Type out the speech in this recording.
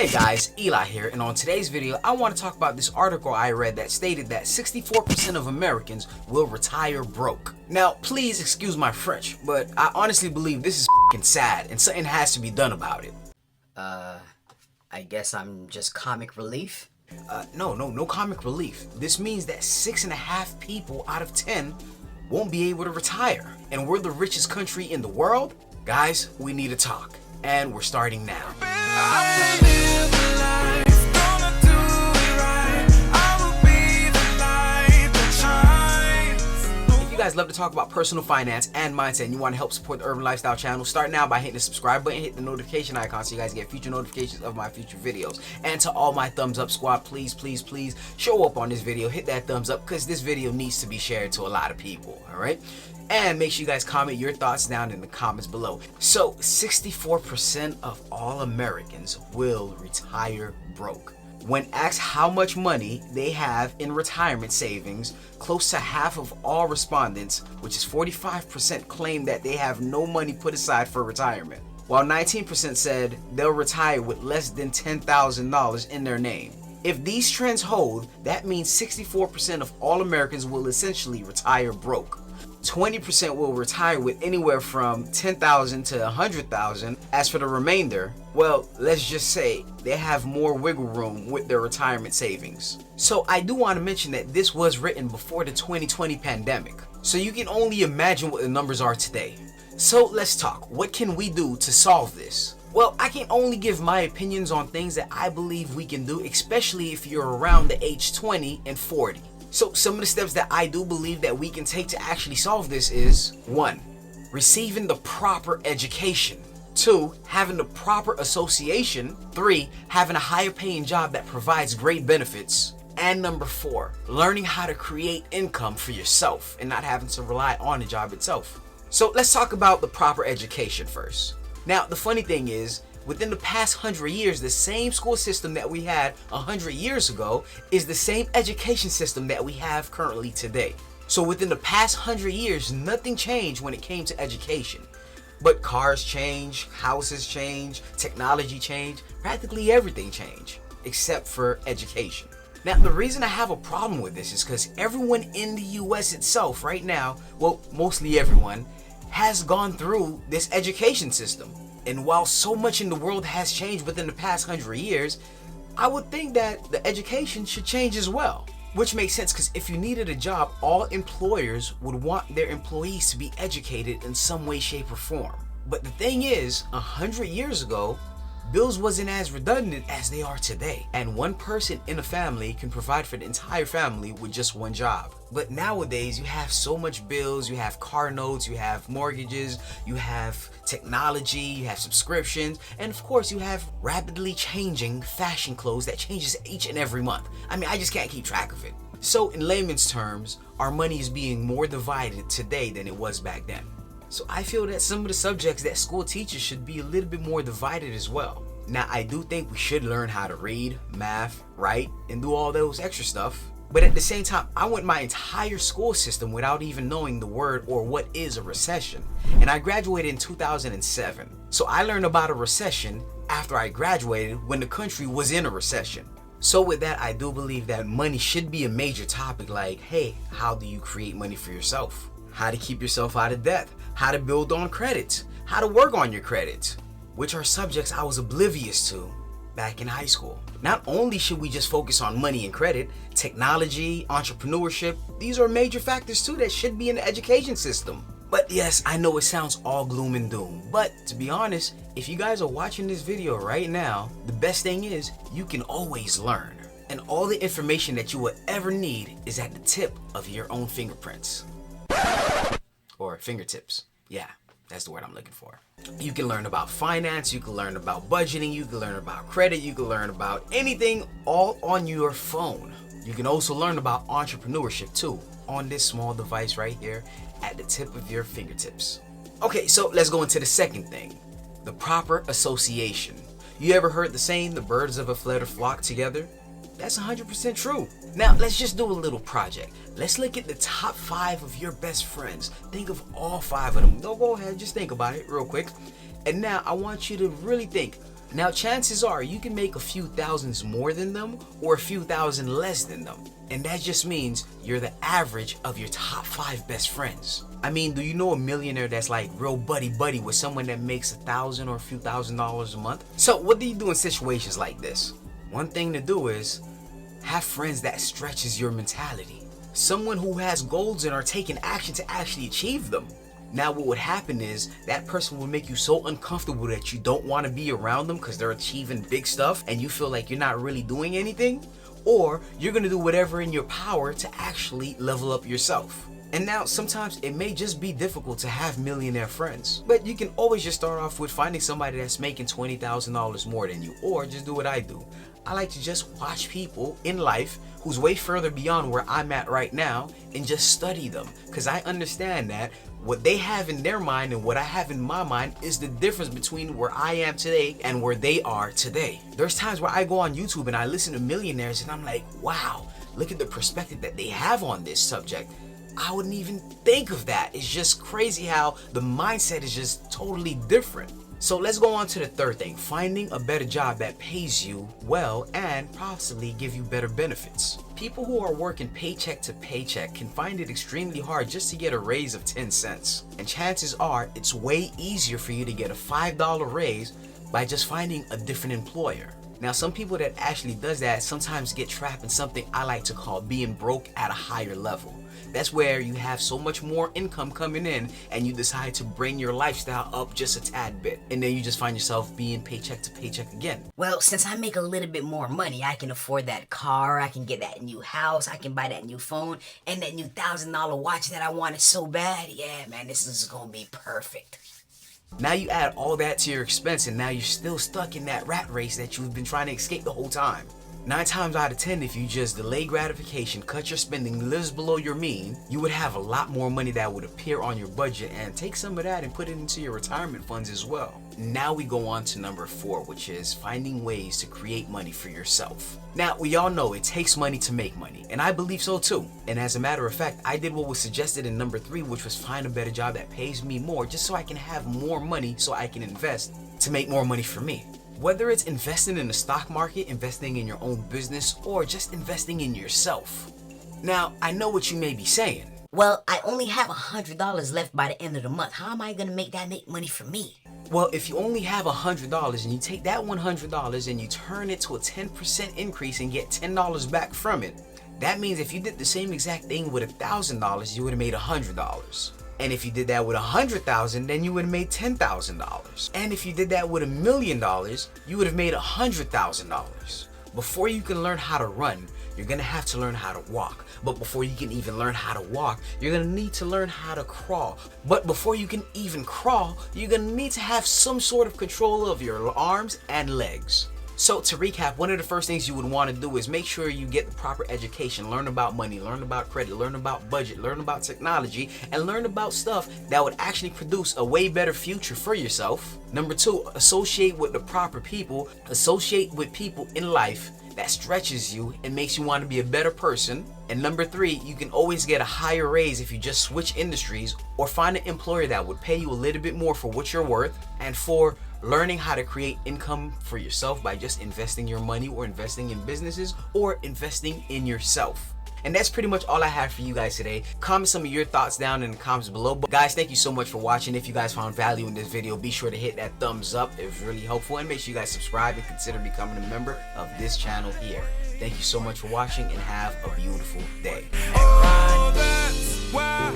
Hey guys, Eli here, and on today's video I want to talk about this article I read that stated that 64% of Americans will retire broke. Now please excuse my French, but I honestly believe this is f***ing sad and something has to be done about it. I guess I'm just comic relief? No comic relief. This means that 6.5 people out of 10 won't be able to retire. And we're the richest country in the world? Guys, we need to talk. And we're starting now. If you guys love to talk about personal finance and mindset and you want to help support the Urban Lifestyle channel, start now by hitting the subscribe button, hit the notification icon so you guys get future notifications of my future videos. And to all my thumbs up squad, please show up on this video, hit that thumbs up because this video needs to be shared to a lot of people, alright? And make sure you guys comment your thoughts down in the comments below. So 64% of all Americans will retire broke. When asked how much money they have in retirement savings, close to half of all respondents, which is 45%, claim that they have no money put aside for retirement, while 19% said they'll retire with less than $10,000 in their name. If these trends hold, that means 64% of all Americans will essentially retire broke. 20% will retire with anywhere from $10,000 to $100,000. As for the remainder, well, let's just say they have more wiggle room with their retirement savings. So I do want to mention that this was written before the 2020 pandemic. So you can only imagine what the numbers are today. So let's talk. What can we do to solve this? Well, I can only give my opinions on things that I believe we can do, especially if you're around the age 20 and 40. So some of the steps that I do believe that we can take to actually solve this is 1. Receiving the proper education. 2. Having the proper association. 3. Having a higher paying job that provides great benefits. And number 4. Learning how to create income for yourself and not having to rely on the job itself. So let's talk about the proper education first. Now the funny thing is, within the past 100 years, the same school system that we had 100 years ago is the same education system that we have currently today. So within the past 100 years, nothing changed when it came to education. But cars change, houses change, technology changed, practically everything changed, except for education. Now, the reason I have a problem with this is because everyone in the US itself right now, well, mostly everyone, has gone through this education system. And while so much in the world has changed within the past 100 years, I would think that the education should change as well. Which makes sense because if you needed a job, all employers would want their employees to be educated in some way, shape, or form. But the thing is, 100 years ago, bills wasn't as redundant as they are today. And one person in a family can provide for the entire family with just one job. But nowadays, you have so much bills, you have car notes, you have mortgages, you have technology, you have subscriptions, and of course you have rapidly changing fashion clothes that changes each and every month. I mean, I just can't keep track of it. So in layman's terms, our money is being more divided today than it was back then. So I feel that some of the subjects that school teaches should be a little bit more divided as well. Now, I do think we should learn how to read, math, write, and do all those extra stuff. But at the same time, I went my entire school system without even knowing the word or what is a recession. And I graduated in 2007. So I learned about a recession after I graduated when the country was in a recession. So with that, I do believe that money should be a major topic, like, hey, how do you create money for yourself? How to keep yourself out of debt? How to build on credit? How to work on your credit? Which are subjects I was oblivious to back in high school. Not only should we just focus on money and credit, technology, entrepreneurship, these are major factors too that should be in the education system. But yes, I know it sounds all gloom and doom, but to be honest, if you guys are watching this video right now, the best thing is you can always learn. And all the information that you will ever need is at the tip of your own fingerprints. Or fingertips. Yeah, that's the word I'm looking for. You can learn about finance, you can learn about budgeting, you can learn about credit, you can learn about anything all on your phone. You can also learn about entrepreneurship too on this small device right here at the tip of your fingertips. Okay, so let's go into the second thing, the proper association. You ever heard the saying, the birds of a feather flock together? That's 100% true. Now, let's just do a little project. Let's look at the top 5 of your best friends. Think of all 5 of them. No, go ahead, just think about it real quick. And now I want you to really think, Now, chances are you can make a few thousands more than them or a few thousand less than them. And that just means you're the average of your top 5 best friends. I mean, do you know a millionaire that's like real buddy with someone that makes $1,000 or a few $1,000s a month? So what do you do in situations like this? One thing to do is have friends that stretches your mentality. Someone who has goals and are taking action to actually achieve them. Now what would happen is that person will make you so uncomfortable that you don't want to be around them because they're achieving big stuff and you feel like you're not really doing anything, or you're going to do whatever in your power to actually level up yourself. And now sometimes it may just be difficult to have millionaire friends, but you can always just start off with finding somebody that's making $20,000 more than you, or just do what I do. I like to just watch people in life who's way further beyond where I'm at right now and just study them, because I understand that what they have in their mind and what I have in my mind is the difference between where I am today and where they are today. There's times where I go on YouTube and I listen to millionaires and I'm like, wow, look at the perspective that they have on this subject. I wouldn't even think of that. It's just crazy how the mindset is just totally different. So let's go on to the third thing, finding a better job that pays you well and possibly give you better benefits. People who are working paycheck to paycheck can find it extremely hard just to get a raise of 10 cents. And chances are it's way easier for you to get a $5 raise by just finding a different employer. Now, some people that actually does that sometimes get trapped in something I like to call being broke at a higher level. That's where you have so much more income coming in and you decide to bring your lifestyle up just a tad bit. And then you just find yourself being paycheck to paycheck again. Well, since I make a little bit more money, I can afford that car, I can get that new house, I can buy that new phone, and that new $1,000 watch that I wanted so bad. Yeah, man, this is gonna be perfect. Now you add all that to your expense and now you're still stuck in that rat race that you've been trying to escape the whole time. 9 times out of 10, if you just delay gratification, cut your spending, lives below your mean, you would have a lot more money that would appear on your budget, and take some of that and put it into your retirement funds as well. Now we go on to number 4, which is finding ways to create money for yourself. Now, we all know it takes money to make money, and I believe so too. And as a matter of fact, I did what was suggested in number 3, which was find a better job that pays me more, just so I can have more money so I can invest to make more money for me. Whether it's investing in the stock market, investing in your own business, or just investing in yourself. Now, I know what you may be saying. Well, I only have $100 left by the end of the month. How am I gonna make that make money for me? Well, if you only have $100 and you take that $100 and you turn it to a 10% increase and get $10 back from it, that means if you did the same exact thing with $1,000, you would have made $100. And if you did that with $100,000, then you would have made $10,000. And if you did that with $1 million, you would have made $100,000. Before you can learn how to run, you're gonna have to learn how to walk. But before you can even learn how to walk, you're gonna need to learn how to crawl. But before you can even crawl, you're gonna need to have some sort of control of your arms and legs. So to recap, one of the first things you would want to do is make sure you get the proper education, learn about money, learn about credit, learn about budget, learn about technology, and learn about stuff that would actually produce a way better future for yourself. Number 2, associate with the proper people, associate with people in life that stretches you and makes you want to be a better person. And number 3, you can always get a higher raise if you just switch industries or find an employer that would pay you a little bit more for what you're worth. And 4, learning how to create income for yourself by just investing your money or investing in businesses or investing in yourself. And that's pretty much all I have for you guys today. Comment some of your thoughts down in the comments below. But guys, thank you so much for watching. If you guys found value in this video, be sure to hit that thumbs up. It was really helpful. And make sure you guys subscribe and consider becoming a member of this channel here. Thank you so much for watching and have a beautiful day. Oh, that's why